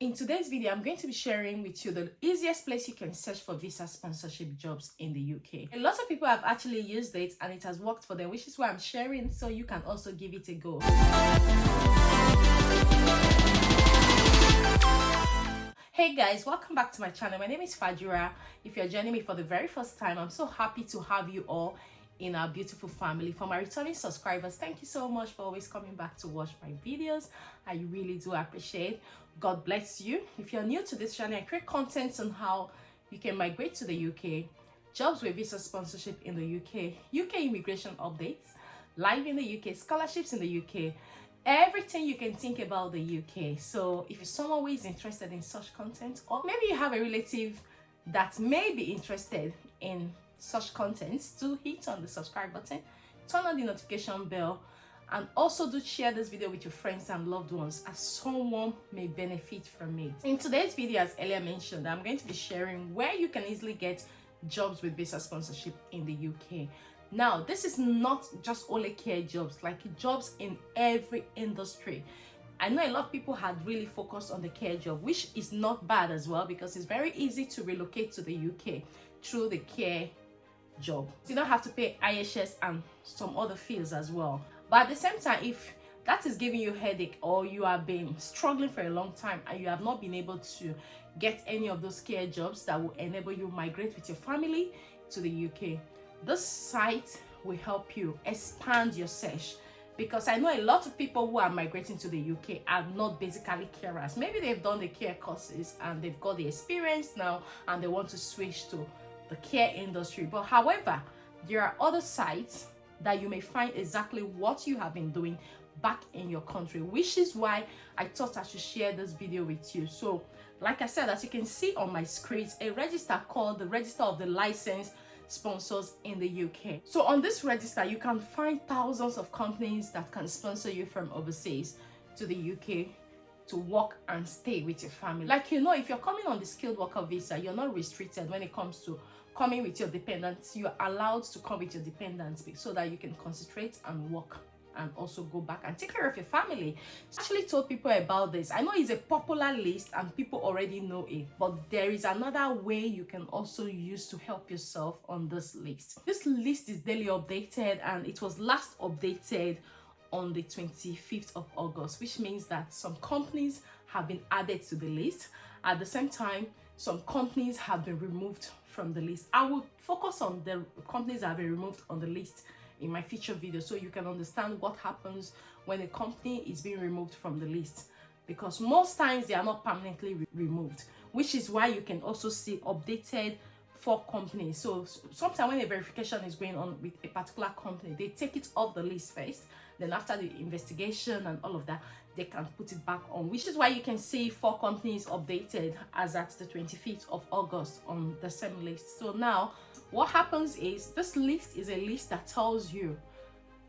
In today's video, I'm going to be sharing with you the easiest place you can search for visa sponsorship jobs in the UK. A lot of people have actually used it and it has worked for them, which is why I'm sharing so you can also give it a go. Hey guys, welcome back to my channel. My name is Fajira. If you're joining me for the very first time, I'm so happy to have you all in our beautiful family. For my returning subscribers, thank you so much for always coming back to watch my videos. I really do appreciate. God bless you. If you're new to this channel, I create content on how you can migrate to the UK, jobs with visa sponsorship in the UK, UK immigration updates, live in the UK, scholarships in the UK, everything you can think about the UK. So if you're someone who is interested in such content, or maybe you have a relative that may be interested in such contents, do hit on the subscribe button, turn on the notification bell, and also do share this video with your friends and loved ones as someone may benefit from it. In today's video, as earlier mentioned, I'm going to be sharing where you can easily get jobs with visa sponsorship in the UK. Now, this is not just only care jobs, like jobs in every industry. I know a lot of people had really focused on the care job, which is not bad as well, because it's very easy to relocate to the UK through the care job. You don't have to pay IHS and some other fees as well. But at the same time, if that is giving you a headache, or you have been struggling for a long time and you have not been able to get any of those care jobs that will enable you migrate with your family to the UK, this site will help you expand your search. Because I know a lot of people who are migrating to the UK are not basically carers. Maybe they've done the care courses and they've got the experience now and they want to switch to the care industry. But however, there are other sites that you may find exactly what you have been doing back in your country, which is why I thought I should share this video with you. So like I said, as you can see on my screen, it's a register called the Register of the Licensed Sponsors in the UK. So on this register, you can find thousands of companies that can sponsor you from overseas to the UK to work and stay with your family. Like, you know, if you're coming on the skilled worker visa, you're not restricted when it comes to coming with your dependents. You're allowed to come with your dependents so that you can concentrate and work and also go back and take care of your family. I actually told people about this. I know it's a popular list and people already know it, but there is another way you can also use to help yourself on this list. This list is daily updated and it was last updated on the 25th of August, which means that some companies have been added to the list. At the same time, some companies have been removed from the list. I will focus on the companies that have been removed on the list in my future video so you can understand what happens when a company is being removed from the list, because most times they are not permanently removed, which is why you can also see updated for companies. So sometimes when a verification is going on with a particular company, they take it off the list first, then after the investigation and all of that, they can put it back on, which is why you can see 4 companies updated as at the 25th of August on the same list. So now what happens is this list is a list that tells you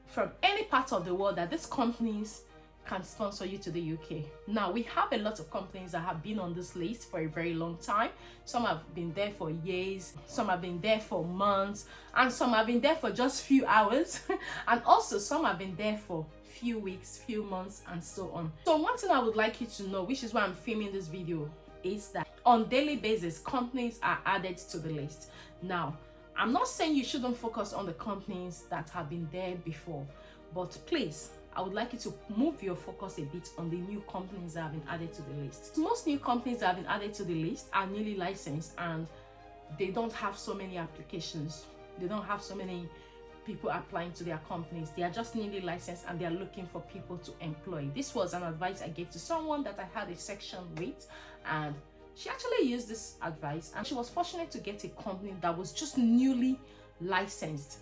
from any part of the world that these companies can sponsor you to the UK. Now, we have a lot of companies that have been on this list for a very long time. Some have been there for years, some have been there for months, and some have been there for just few hours. And also some have been there for few weeks, few months, and so on. So one thing I would like you to know, which is why I'm filming this video, is that on daily basis, companies are added to the list. Now, I'm not saying you shouldn't focus on the companies that have been there before, but please, I would like you to move your focus a bit on the new companies that have been added to the list. Most new companies that have been added to the list are newly licensed and they don't have so many applications. They don't have so many people applying to their companies. They are just newly licensed and they are looking for people to employ. This was an advice I gave to someone that I had a section with, and she actually used this advice and she was fortunate to get a company that was just newly licensed.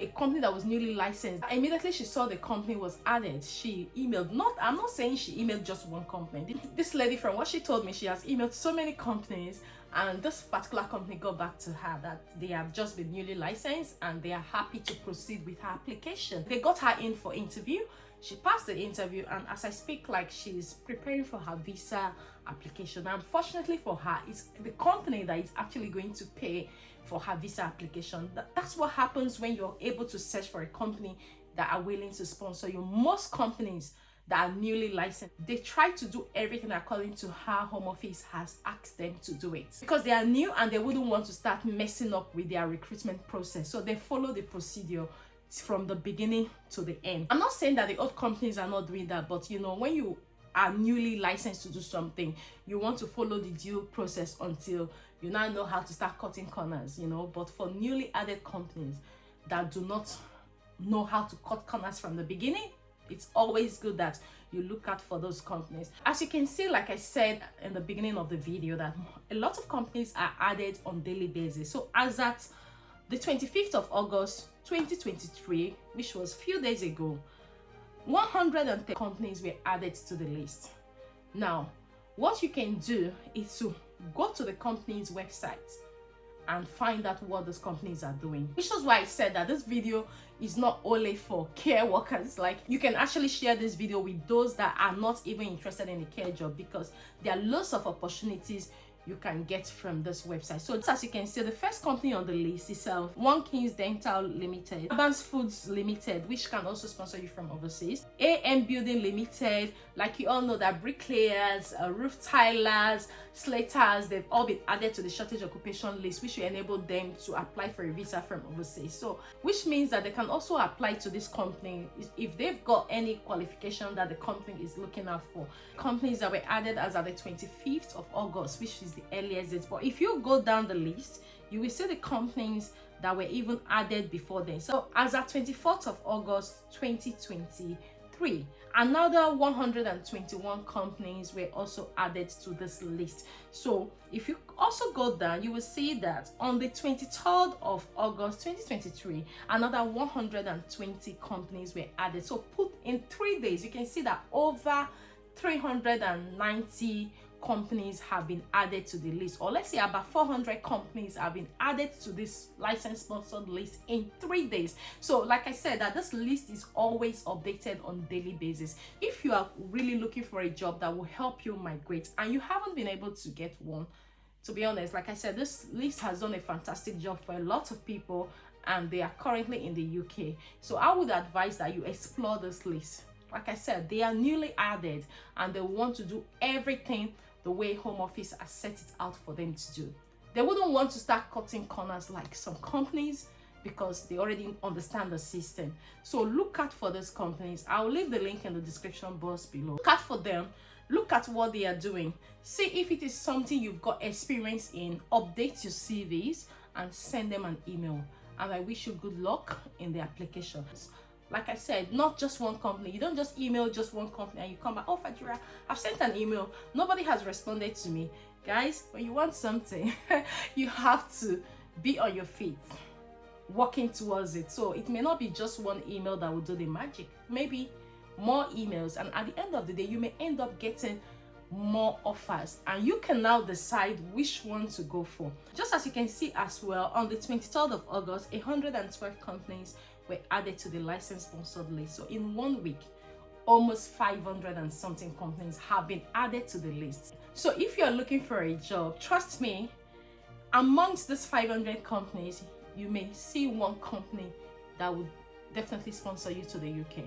A company that was newly licensed. Immediately she saw the company was added, she emailed. I'm not saying she emailed just one company. This lady, from what she told me, she has emailed so many companies, and this particular company got back to her that they have just been newly licensed and they are happy to proceed with her application. They got her in for interview. She passed the interview, and as I speak, like, she's preparing for her visa application. Unfortunately for her, it's the company that is actually going to pay for her visa application. That's what happens when you're able to search for a company that are willing to sponsor you. Most companies that are newly licensed, they try to do everything according to how Home Office has asked them to do it, because they are new and they wouldn't want to start messing up with their recruitment process. So they follow the procedure from the beginning to the end. I'm not saying that the old companies are not doing that, but you know, when you are newly licensed to do something, you want to follow the due process until you now know how to start cutting corners, you know. But for newly added companies that do not know how to cut corners from the beginning, it's always good that you look out for those companies. As you can see, like I said in the beginning of the video, that a lot of companies are added on daily basis. So as at the 25th of August 2023, which was a few days ago, 110 companies were added to the list. Now, what you can do is to go to the company's website and find out what those companies are doing, which is why I said that this video is not only for care workers. Like, you can actually share this video with those that are not even interested in a care job, because there are lots of opportunities you can get from this website. So as you can see, the first company on the list is One Kings Dental Limited, Advanced Foods Limited, which can also sponsor you from overseas, AM Building Limited. Like you all know that bricklayers, roof tilers, slaters, they've all been added to the shortage occupation list, which will enable them to apply for a visa from overseas. So which means that they can also apply to this company if they've got any qualification that the company is looking out for. Companies that were added as at the 25th of August, which is the earliest date. But if you go down the list, you will see the companies that were even added before then. So as at 24th of August 2023, another 121 companies were also added to this list. So if you also go down, you will see that on the 23rd of August 2023, another 120 companies were added. So put in 3 days, you can see that over 390 companies have been added to the list, or let's say about 400 companies have been added to this license sponsored list in 3 days. So like I said, that this list is always updated on daily basis. If you are really looking for a job that will help you migrate and you haven't been able to get one, to be honest, like I said, this list has done a fantastic job for a lot of people, and they are currently in the UK. So I would advise that you explore this list. Like I said, they are newly added and they want to do everything the way Home Office has set it out for them to do. They wouldn't want to start cutting corners like some companies, because they already understand the system. So look out for these companies. I'll leave the link in the description box below. Look out for them. Look at what they are doing. See if it is something you've got experience in. Update your CVs and send them an email. And I wish you good luck in the applications. Like I said, not just one company. You don't just email just one company and you come back, oh Fajira, I've sent an email, nobody has responded to me. Guys, when you want something, you have to be on your feet, working towards it. So it may not be just one email that will do the magic. Maybe more emails, and at the end of the day, you may end up getting more offers, and you can now decide which one to go for. Just as you can see as well, on the 23rd of August, 112 companies were added to the license sponsored list. So in 1 week, almost 500 and something companies have been added to the list. So if you're looking for a job, trust me, amongst these 500 companies, you may see one company that would definitely sponsor you to the UK.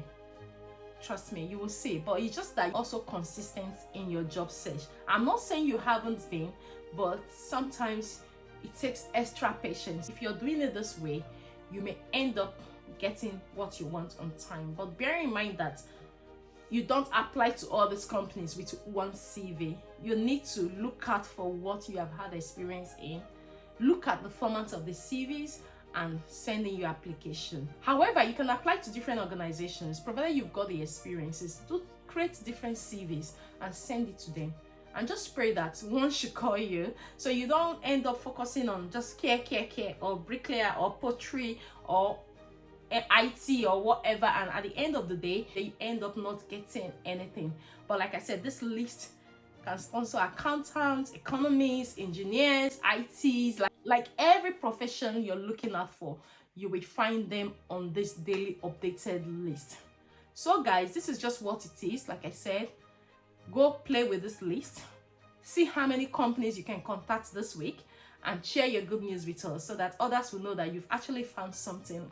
Trust me, you will see. But it's just that you're also consistent in your job search. I'm not saying you haven't been, but sometimes it takes extra patience. If you're doing it this way, you may end up getting what you want on time. But bear in mind that you don't apply to all these companies with one CV. You need to look out for what you have had experience in, look at the format of the CVs, and send in your application. However, you can apply to different organizations provided you've got the experiences. Do create different CVs and send it to them, and just pray that one should call you, so you don't end up focusing on just care, or bricklayer, or pottery, or IT, or whatever, and at the end of the day, you end up not getting anything. But like I said, this list can sponsor accountants, economists, engineers, ITs, like every profession you're looking out for, you will find them on this daily updated list. So guys, this is just what it is. Like I said, go play with this list, see how many companies you can contact this week, and share your good news with us so that others will know that you've actually found something,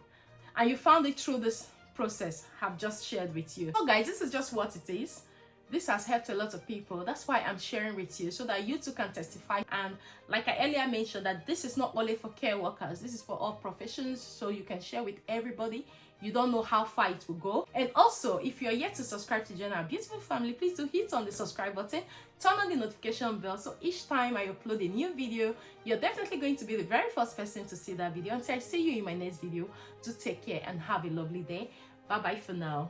and you found it through this process have just shared with you. So guys, this is just what it is. This has helped a lot of people. That's why I'm sharing with you, so that you too can testify. And like I earlier mentioned, that this is not only for care workers, this is for all professions, so you can share with everybody. You don't know how far it will go. And also, if you're yet to subscribe to join our beautiful family, please do hit on the subscribe button, turn on the notification bell, so each time I upload a new video, you're definitely going to be the very first person to see that video. Until I see you in my next video, do take care and have a lovely day. Bye bye for now.